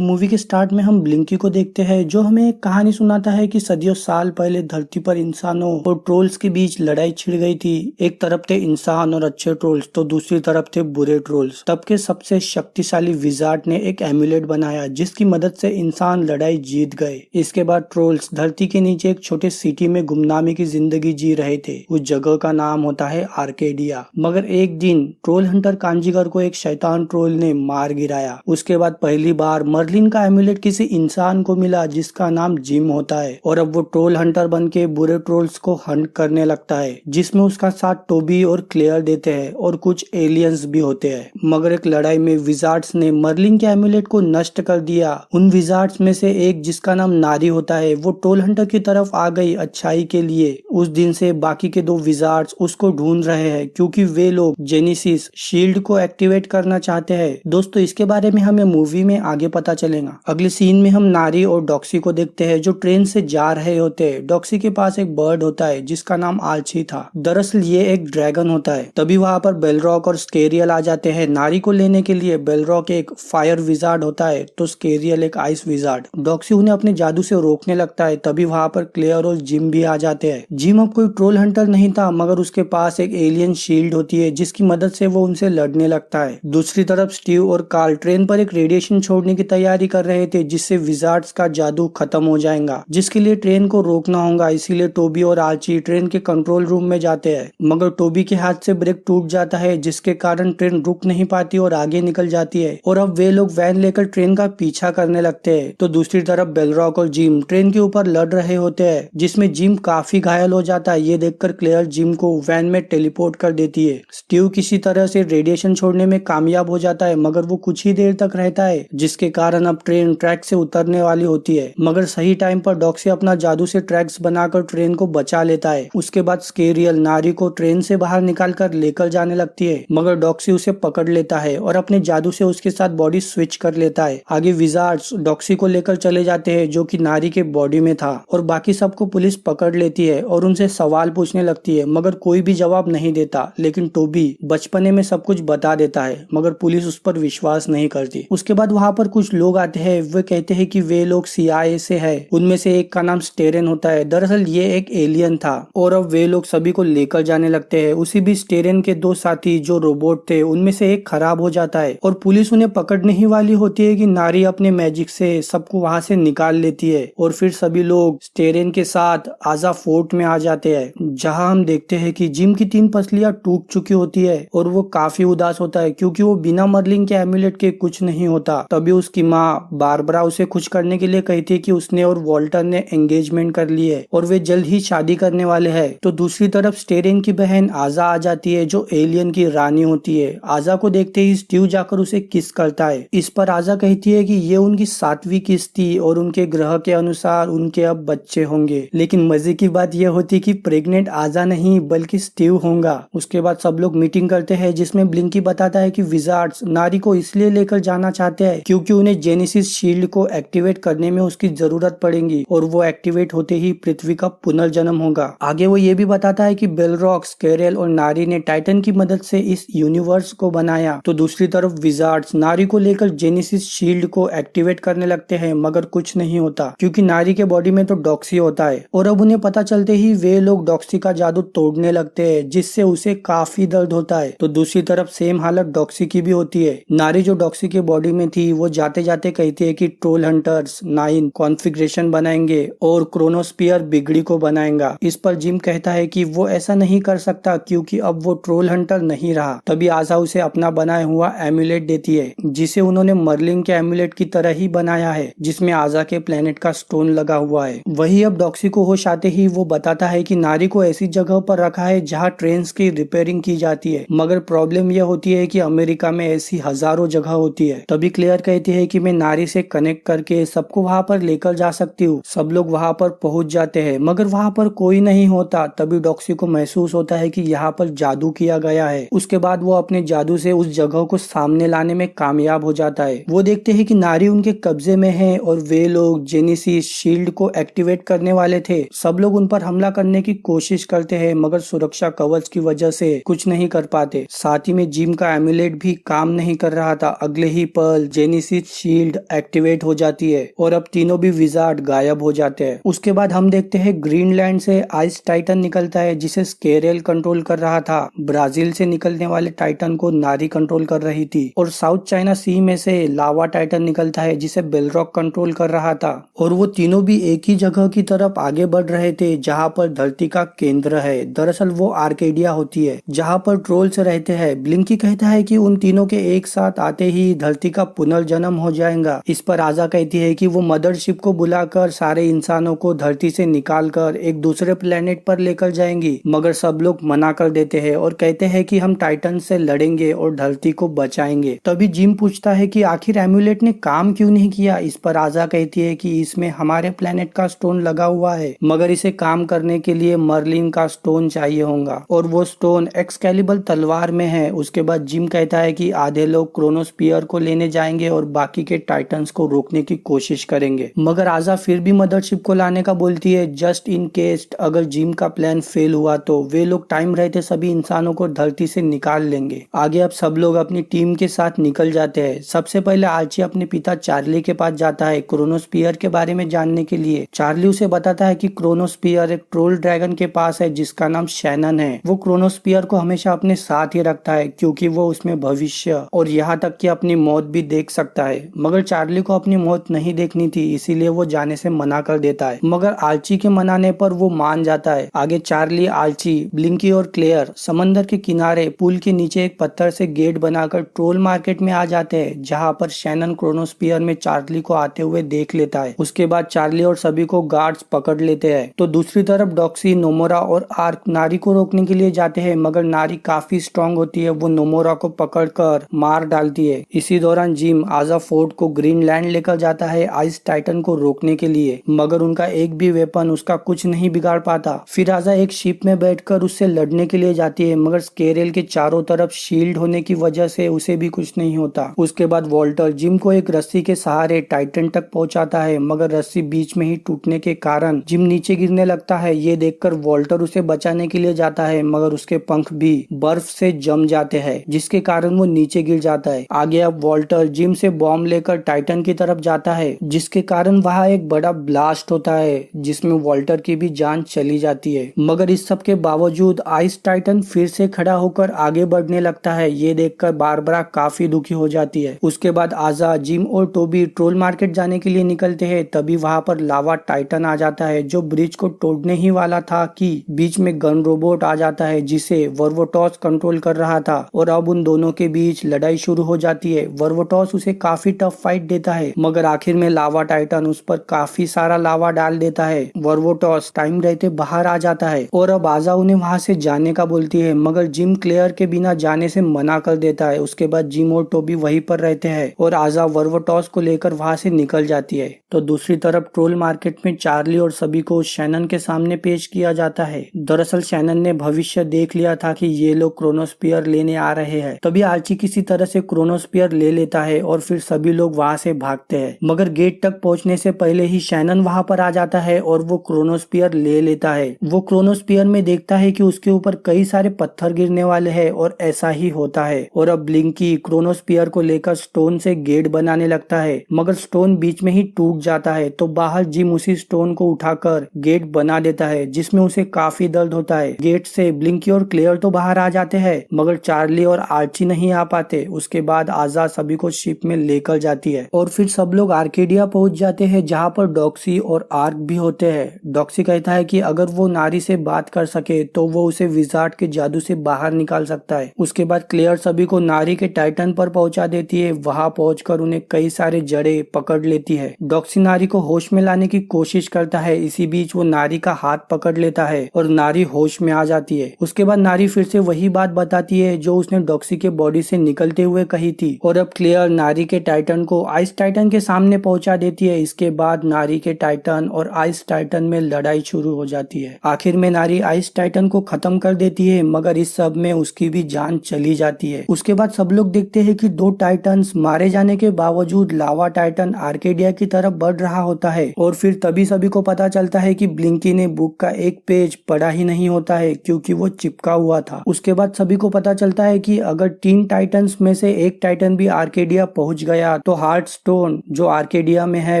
तो मूवी के स्टार्ट में हम ब्लिंकी को देखते हैं जो हमें एक कहानी सुनाता है कि सदियों साल पहले धरती पर इंसानों और ट्रोल्स के बीच लड़ाई छिड़ गई थी। एक तरफ थे इंसान और अच्छे ट्रोल्स तो दूसरी तरफ थे बुरे ट्रोल्स। तब के सबसे शक्तिशाली विजार्ड ने एक एम्यूलेट बनाया जिसकी मदद से इंसान लड़ाई जीत गए। इसके बाद ट्रोल्स धरती के नीचे एक छोटे सिटी में गुमनामी की जिंदगी जी रहे थे। उस जगह का नाम होता है आर्केडिया। मगर एक दिन ट्रोल हंटर कांजीगर को एक शैतान ट्रोल ने मार गिराया। उसके बाद पहली बार मर्लिन का एम्यूलेट किसी इंसान को मिला जिसका नाम जिम होता है और अब वो ट्रोल हंटर बन के बुरे ट्रोल्स को हंट करने लगता है, जिसमें उसका साथ टोबी और क्लेयर देते हैं और कुछ एलियंस भी होते हैं। मगर एक लड़ाई में विजार्ड्स ने मर्लिन के एम्यूलेट को नष्ट कर दिया। उन विजार्ड्स में से एक जिसका नाम नारी होता है वो ट्रोल हंटर की तरफ आ गई अच्छाई के लिए। उस दिन से बाकी के दो विजार्ड्स उसको ढूंढ रहे हैं क्योंकि वे लोग जेनेसिस शील्ड को एक्टिवेट करना चाहते हैं। दोस्तों इसके बारे में हमें मूवी में आगे पता चलेगा। अगले सीन में हम नारी और डॉक्सी को देखते हैं जो ट्रेन से जा रहे होते हैं। डॉक्सी के पास एक बर्ड होता है जिसका नाम आल्ची था। दरअसल ये एक ड्रैगन होता है। तभी वहाँ पर बेलरॉक और स्केरियल आ जाते हैं नारी को लेने के लिए। बेलरॉक एक फायर विजार्ड होता है तो स्केरियल एक आइस विजार्ड। डॉक्सी उन्हें अपने जादू से रोकने लगता है। तभी वहाँ पर क्लेयर और जिम भी आ जाते हैं। जिम अब कोई ट्रोल हंटर नहीं था मगर उसके पास एक एलियन शील्ड होती है जिसकी मदद से वो उनसे लड़ने लगता है। दूसरी तरफ स्टीव और कार्ल ट्रेन पर एक रेडिएशन छोड़ने की तैयारी कर रहे थे जिससे विजार्ड्स का जादू खत्म हो जाएगा, जिसके लिए ट्रेन को रोकना होगा। इसीलिए टोबी और आर्ची ट्रेन के कंट्रोल रूम में जाते हैं मगर टोबी के हाथ से ब्रेक टूट जाता है जिसके कारण ट्रेन रुक नहीं पाती और आगे निकल जाती है और अब वे लोग वैन लेकर ट्रेन का पीछा करने लगते हैं। तो दूसरी तरफ बेलरॉक और जिम ट्रेन के ऊपर लड़ रहे होते हैं जिसमें जिम काफी घायल हो जाता है। ये देखकर क्लेयर जिम को वैन में टेलीपोर्ट कर देती है। स्टीव किसी तरह से रेडिएशन छोड़ने में कामयाब हो जाता है मगर वो कुछ ही देर तक रहता है जिसके कारण अब ट्रेन ट्रैक से उतरने वाली होती है। मगर सही टाइम पर डॉक्सी अपना जादू से ट्रैक्स बनाकर ट्रेन को बचा लेता है। उसके बाद स्केरियल नारी को ट्रेन से बाहर निकालकर लेकर जाने लगती है मगर डॉक्सी उसे पकड़ लेता है और अपने जादू से उसके साथ बॉडी स्विच कर लेता है। आगे विजार्ड्स डॉक्सी को लेकर चले जाते हैं जो कि नारी के बॉडी में था और बाकी सबको पुलिस पकड़ लेती है और उनसे सवाल पूछने लगती है मगर कोई भी जवाब नहीं देता। लेकिन टोबी बचपने में सब कुछ बता देता है मगर पुलिस उस पर विश्वास नहीं करती। उसके बाद वहाँ पर कुछ लोग आते हैं। वे कहते हैं कि वे लोग CIA से है। उनमें से एक का नाम स्टेरेन होता है। दरअसल ये एक एलियन था और अब वे लोग सभी को लेकर जाने लगते हैं। उसी भी स्टेरेन के दो साथी जो रोबोट थे उनमें से एक खराब हो जाता है और पुलिस उन्हें पकड़ने ही वाली होती है कि नारी अपने मैजिक से सबको वहाँ से निकाल लेती है और फिर सभी लोग स्टेरेन के साथ आजा फोर्ट में आ जाते हैं जहाँ हम देखते हैं कि जिम की 3 पसलियां टूट चुकी होती है और वो काफी उदास होता है क्योंकि वो बिना मर्लिन के एम्यूलेट के कुछ नहीं होता। तभी उसकी माँ बारबरा उसे खुश करने के लिए कहती है कि उसने और वॉल्टर ने एंगेजमेंट कर ली है और वे जल्द ही शादी करने वाले हैं। तो दूसरी तरफ स्टेरेन की बहन आजा आ जाती है जो एलियन की रानी होती है। आजा को देखते ही स्टीव जाकर उसे किस करता है। इस पर आजा कहती है कि ये उनकी 7वीं किस थी और उनके ग्रह के अनुसार उनके अब बच्चे होंगे। लेकिन मजे की बात यह होती कि प्रेग्नेंट आजा नहीं बल्कि स्टीव होगा। उसके बाद सब लोग मीटिंग करते हैं जिसमें ब्लिंकी बताता है कि विजार्ड्स नारी को इसलिए लेकर जाना चाहते हैं क्योंकि उन्हें जेनेसिस शील्ड को एक्टिवेट करने में उसकी जरूरत पड़ेगी और वो एक्टिवेट होते ही पृथ्वी का पुनर्जन्म होगा। आगे वो ये भी बताता है कि बेलरॉक, स्केरियल और नारी ने टाइटन की मदद से इस यूनिवर्स को बनाया। तो दूसरी तरफ विजार्ड्स नारी को लेकर जेनेसिस शील्ड को एक्टिवेट करने लगते हैं मगर कुछ नहीं होता क्योंकि नारी के बॉडी में तो डॉक्सी होता है और अब उन्हें पता चलते ही वे लोग डॉक्सी का जादू तोड़ने लगते हैं जिससे उसे काफी दर्द होता है। तो दूसरी तरफ सेम हालत डॉक्सी की भी होती है। नारी जो डॉक्सी के बॉडी में थी वो जाते जाते कहती है कि ट्रोल हंटर्स 9 कॉन्फ़िगरेशन बनाएंगे और क्रोनोस्फीयर बिगड़ी को बनाएगा। इस पर जिम कहता है कि वो ऐसा नहीं कर सकता क्योंकि अब वो ट्रोल हंटर नहीं रहा। तभी आशा उसे अपना बनाया हुआ एम्यूलेट देती है जिसे उन्होंने मर्लिन के एम्यूलेट की तरह ही बनाया है जिसमें आजा के प्लेनेट का स्टोन लगा हुआ है। वही अब डॉक्सी को होश आते ही वो बताता है कि नारी को ऐसी जगह पर रखा है जहाँ ट्रेन की रिपेयरिंग की जाती है मगर प्रॉब्लम यह होती है कि अमेरिका में ऐसी हजारों जगह होती है। तभी क्लेयर कहती है कि मैं नारी से कनेक्ट करके सबको वहाँ पर लेकर जा सकती हूँ। सब लोग वहाँ पर पहुँच जाते हैं मगर वहाँ पर कोई नहीं होता। तभी डॉक्सी को महसूस होता है कि यहाँ पर जादू किया गया है। उसके बाद वो अपने जादू से उस जगह को सामने लाने में कामयाब हो जाता है। वो देखते हैं कि नारी उनके कब्जे में है और वे लोग जेनेसिस शील्ड को एक्टिवेट करने वाले थे। सब लोग उन पर हमला करने की कोशिश करते हैं मगर सुरक्षा कवच की वजह से कुछ नहीं कर पाते। साथ ही में जिम का एम्यूलेट भी काम नहीं कर रहा था। अगले ही पल जेनेसिस शील्ड एक्टिवेट हो जाती है और अब तीनों भी विजार्ड गायब हो जाते हैं। उसके बाद हम देखते हैं ग्रीनलैंड से आइस टाइटन निकलता है जिसे स्केरेल कंट्रोल कर रहा था। ब्राजील से निकलने वाले टाइटन को नारी कंट्रोल कर रही थी और साउथ चाइना सी में से लावा टाइटन निकलता है जिसे बेलरॉक कंट्रोल कर रहा था। और वो तीनों भी एक ही जगह की तरफ आगे बढ़ रहे थे जहाँ पर धरती का केंद्र है। दरअसल वो आर्केडिया होती है जहाँ पर ट्रोल्स रहते हैं। ब्लिंकी कहता है कि उन तीनों के एक साथ आते ही धरती का पुनर्जन्म हो जाएगा। इस पर आजा कहती है कि वो मदरशिप को बुलाकर सारे इंसानों को धरती से निकालकर एक दूसरे प्लेनेट पर लेकर जाएंगी, मगर सब लोग मना कर देते हैं और कहते हैं कि हम टाइटन से लड़ेंगे और धरती को बचाएंगे। तभी जिम पूछता है कि आखिर एम्यूलेट ने काम क्यों नहीं किया। इस पर आजा कहती है कि इसमें हमारे प्लेनेट का स्टोन लगा हुआ है, मगर इसे काम करने के लिए मर्लिन का स्टोन चाहिए होगा और वो स्टोन एक्सकैलिबर तलवार में है। उसके बाद जिम कहता है कि आधे लोग क्रोनोस्फीयर को लेने जाएंगे और बाकी के टाइटन्स को रोकने की कोशिश करेंगे, मगर आजा फिर भी मदरशिप को लाने का बोलती है जस्ट इन केस अगर जिम का प्लान फेल हुआ तो वे लोग टाइम रहते सभी इंसानों को धरती से निकाल लेंगे। आगे अब सब लोग अपनी टीम के साथ निकल जाते हैं। सबसे पहले आर्ची अपने पिता चार्ली के पास जाता है क्रोनोस्फीयर के बारे में जानने के लिए। चार्ली उसे बताता है कि क्रोनोस्फीयर एक ट्रोल ड्रैगन के पास है जिसका नाम शैनन है। वो क्रोनोस्फीयर को हमेशा अपने साथ ही रखता है क्योंकि वो उसमें भविष्य और यहाँ तक कि अपनी मौत भी देख सकता है, मगर चार्ली को अपनी मौत नहीं देखनी थी इसीलिए वो जाने से मना कर देता है, मगर आर्ची के मनाने पर वो मान जाता है। आगे चार्ली, आर्ची, ब्लिंकी और क्लेयर समंदर के किनारे पुल के नीचे एक पत्थर से गेट बनाकर ट्रोल मार्केट में आ जाते हैं जहाँ पर शैनन क्रोनोस्फीयर में चार्ली को आते हुए देख लेता है। उसके बाद चार्ली और सभी को गार्ड्स पकड़ लेते हैं। तो दूसरी तरफ डॉक्सी, नोमोरा और आर्क नारी को रोकने के लिए जाते हैं, मगर नारी काफी स्ट्रांग होती है। वो नोमोरा को पकड़कर मार डालती है। इसी दौरान जिम आजा फोर्ड को ग्रीनलैंड लेकर जाता है आइस टाइटन को रोकने के लिए, मगर उनका एक भी वेपन उसका कुछ नहीं बिगाड़ पाता। फिर आजा एक शिप में बैठकर उससे लड़ने के लिए जाती है, मगर स्केरेल के चारों तरफ शील्ड होने की वजह से उसे भी कुछ नहीं होता। उसके बाद वॉल्टर जिम को एक रस्सी के सहारे टाइटन तक पहुंचाता है, मगर रस्सी बीच में ही टूटने के कारण जिम नीचे गिरने लगता है। ये देखकर वॉल्टर उसे बचाने के लिए जाता है, मगर उसके पंख भी बर्फ से जम जाते हैं जिसके कारण वो नीचे गिर जाता है। आगे अब वॉल्टर जिम से बॉम्ब लेकर टाइटन की तरफ जाता है जिसके कारण वहाँ एक बड़ा ब्लास्ट होता है जिसमें वॉल्टर की भी जान चली जाती है, मगर इस सब के बावजूद आइस टाइटन फिर से खड़ा होकर आगे बढ़ने लगता है। ये देखकर बारबरा काफी दुखी हो जाती है। उसके बाद आजा, जिम और टोबी ट्रोल मार्केट जाने के लिए निकलते हैं। तभी वहाँ पर लावा टाइटन आ जाता है जो ब्रिज को तोड़ने ही वाला था कि बीच में गन रोबोट आ जाता है जिसे वर्वोटॉस कंट्रोल कर रहा था और अब उन दोनों के बीच लड़ाई शुरू हो जाती है। वर्वोटॉस उसे काफी टफ फाइट देता है, मगर आखिर में लावा टाइटन उस पर काफी सारा लावा डाल देता है। वर्वोटॉस टाइम रहते बाहर आ जाता है और अब आजा उन्हें वहाँ से जाने का बोलती है, मगर जिम क्लेयर के बिना जाने से मना कर देता है। उसके बाद जिम और टोबी वहीं पर रहते हैं और आजा वर्वोटॉस को लेकर वहाँ से निकल जाती है। तो दूसरी तरफ ट्रोल मार्केट में चार्ली और सभी को शैनन के सामने पेश किया जाता है। दरअसल शैनन ने भविष्य देख लिया था कि ये लोग क्रोनोस्फीयर लेने आ रहे हैं। तभी आर्ची किसी तरह से क्रोनोस्फीयर ले लेता है और फिर सभी लोग वहाँ से भागते हैं, मगर गेट तक पहुँचने से पहले ही शैनन वहाँ पर आ जाता है और वो क्रोनोस्फीयर ले लेता है। वो क्रोनोस्फीयर में देखता है कि उसके ऊपर कई सारे पत्थर गिरने वाले हैं और ऐसा ही होता है। और अब ब्लिंकी क्रोनोस्फीयर को लेकर स्टोन से गेट बनाने लगता है, मगर स्टोन बीच में ही टूट जाता है। तो बाहर जिम उसी स्टोन को उठाकर गेट बना देता है जिसमें उसे काफी दर्द होता है। गेट से ब्लिंकी और क्लेयर तो बाहर आ जाते हैं, मगर चार्ली और आर्ची नहीं आ पाते। उसके बाद आजा सभी को शिप में लेकर जाती है और फिर सब लोग आर्केडिया पहुंच जाते हैं जहाँ पर डॉक्सी और आर्क भी होते हैं। डॉक्सी कहता है कि अगर वो नारी से बात कर सके तो वो उसे विजार्ड के जादू से बाहर निकाल सकता है। उसके बाद क्लेयर सभी को नारी के टाइटन पर पहुंचा देती है। वहां पहुंचकर उन्हें कई सारे जड़े पकड़ लेती है। डॉक्सी नारी को होश में लाने की कोशिश करता है। इसी बीच वो नारी का हाथ पकड़ लेता है और नारी होश में आ जाती है। उसके बाद नारी फिर से वही बात बताती है जो उसने डॉक्सी के बॉडी से निकलते हुए कही थी और अब क्लेयर नारी के टाइटन को आइस टाइटन के सामने पहुंचा देती है। इसके बाद नारी के टाइटन और आइस टाइटन में लड़ाई शुरू हो जाती है। आखिर में नारी आइस टाइटन को खत्म कर देती है, मगर इस सब में उसकी भी जान चली जाती है। उसके बाद सब लोग देखते हैं कि दो टाइटन्स मारे जाने के बावजूद लावा टाइटन आर्केडिया की तरफ बढ़ रहा होता है और फिर तभी सभी को पता चलता है कि ब्लिंकी ने बुक का एक पेज पढ़ा ही नहीं होता है क्योंकि वो चिपका हुआ था। उसके बाद सभी को पता चलता है कि अगर 3 टाइटन्स में से एक टाइटन भी आर्केडिया पहुंच गया गया तो हार्ट स्टोन जो आर्केडिया में है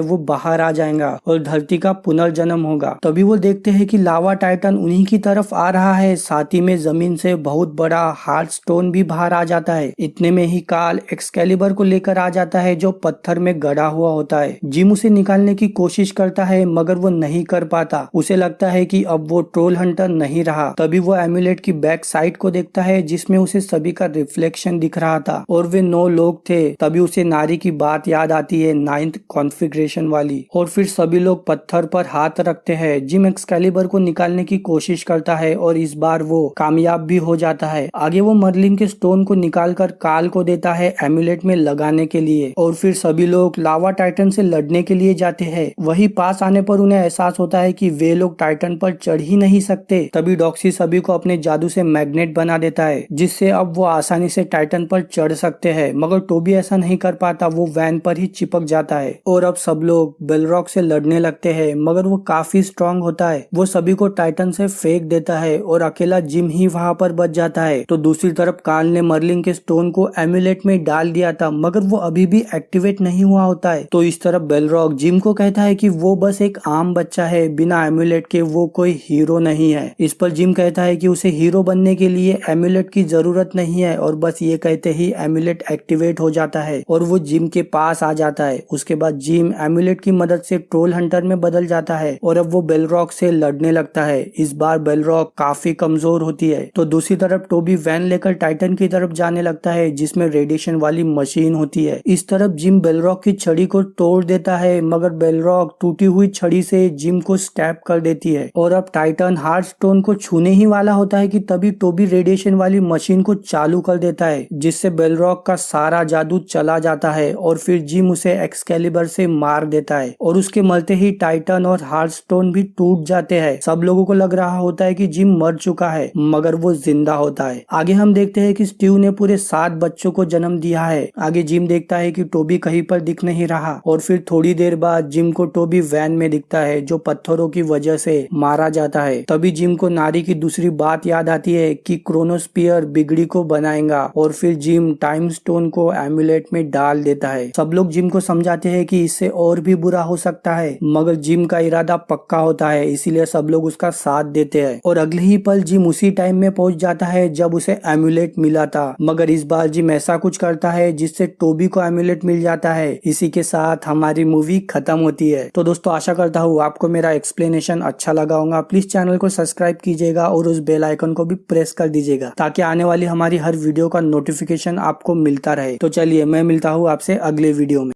वो बाहर आ जाएगा और धरती का पुनर्जन्म होगा। तभी वो देखते हैं कि लावा टाइटन उन्हीं की तरफ आ रहा है। साथ ही में जमीन से बहुत बड़ा हार्ट स्टोन भी बाहर आ जाता है। इतने में ही काल एक्सकैलिबर को लेकर आ जाता है जो पत्थर में गड़ा हुआ होता है। जिम उसे निकालने की कोशिश करता है मगर वो नहीं कर पाता। उसे लगता है कि अब वो ट्रोल हंटर नहीं रहा। तभी वो एम्यूलेट की बैक साइड को देखता है जिसमें उसे सभी का रिफ्लेक्शन दिख रहा था और वे 9 लोग थे। तभी उसे नारी की बात याद आती है, 9th कॉन्फ़िगरेशन वाली, और फिर सभी लोग पत्थर पर हाथ रखते हैं। जिम एक्सकैलिबर को निकालने की कोशिश करता है और इस बार वो कामयाब भी हो जाता है। आगे वो मर्लिन के स्टोन को निकालकर काल को देता है एम्यूलेट में लगाने के लिए और फिर सभी लोग लावा टाइटन से लड़ने के लिए जाते हैं। वही पास आने पर उन्हें एहसास होता है कि वे लोग टाइटन पर चढ़ ही नहीं सकते। तभी डॉक्सी सभी को अपने जादू से मैग्नेट बना देता है जिससे अब वो आसानी से टाइटन पर चढ़ सकते हैं, मगर टोबी ऐसा नहीं कर पाता। वो वैन पर ही चिपक जाता है और अब सब लोग बेलरॉक से लड़ने लगते हैं मगर वो काफी स्ट्रांग होता है। वो सभी को टाइटन से फेंक देता है और अकेला जिम ही वहां पर बच जाता है। तो दूसरी तरफ काल ने मर्लिन के स्टोन को एम्यूलेट में डाल दिया था मगर वो अभी भी एक्टिवेट नहीं हुआ होता है। तो इस तरफ बेलरॉक जिम को कहता है कि वो बस एक आम बच्चा है, बिना एम्यूलेट के वो कोई हीरो नहीं है। इस पर जिम कहता है कि उसे हीरो बनने के लिए एम्यूलेट की जरूरत नहीं है और बस ये कहते ही एम्यूलेट एक्टिवेट हो जाता है और वो जिम के पास आ जाता है। उसके बाद जिम एम्यूलेट की मदद से ट्रोल हंटर में बदल जाता है और अब वो बेलरॉक से लड़ने लगता है। इस बार बेलरॉक काफी कमजोर होती है। तो दूसरी तरफ टोबी वैन लेकर टाइटन की तरफ जाने लगता है जिसमें रेडिएशन वाली मशीन होती है। इस तरफ जिम बेलरॉक की छड़ी को तोड़ देता है मगर बेलरॉक टूटी हुई छड़ी से जिम को स्टैब कर देती है और अब टाइटन हार्ट स्टोन को छूने ही वाला होता है कि तभी टोबी रेडिएशन वाली मशीन को चालू कर देता है जिससे बेलरॉक का सारा जादू चला जाता है और फिर जिम उसे एक्सकैलिबर से मार देता है और उसके मरते ही टाइटन और हार्ट स्टोन भी टूट जाते हैं। सब लोगों को लग रहा होता है कि जिम मर चुका है मगर वो जिंदा होता है। आगे हम देखते हैं कि स्टीव ने पूरे 7 बच्चों को जन्म दिया है। आगे जिम देखता है कि टोबी कहीं पर दिख नहीं रहा और फिर थोड़ी देर बाद जिम को टोबी वैन में दिखता है जो पत्थरों की वजह से मारा जाता है। तभी जिम को नारी की दूसरी बात याद आती है कि क्रोनोस्फीयर बिगड़ी को बनाएगा और फिर जिम टाइम स्टोन को एम्यूलेट में डाल देता है। सब लोग जिम को समझाते हैं कि इससे और भी बुरा हो सकता है मगर जिम का इरादा पक्का होता है, इसीलिए सब लोग उसका साथ देते हैं और अगले ही पल जिम उसी टाइम में पहुंच जाता है जब उसे एम्यूलेट मिला था। मगर इस बार जिम ऐसा कुछ करता है जिससे टोबी को एम्यूलेट मिल जाता है। इसी के साथ हमारी मूवी खत्म होती है। तो दोस्तों आशा करता हूँ आपको मेरा एक्सप्लेनेशन अच्छा लगा होगा। प्लीज चैनल को सब्सक्राइब कीजिएगा और उस बेल आइकन को भी प्रेस कर दीजिएगा ताकि आने वाली हमारी हर वीडियो का नोटिफिकेशन आपको मिलता रहे। तो चलिए मैं मिलता हूँ आपसे अगले वीडियो में।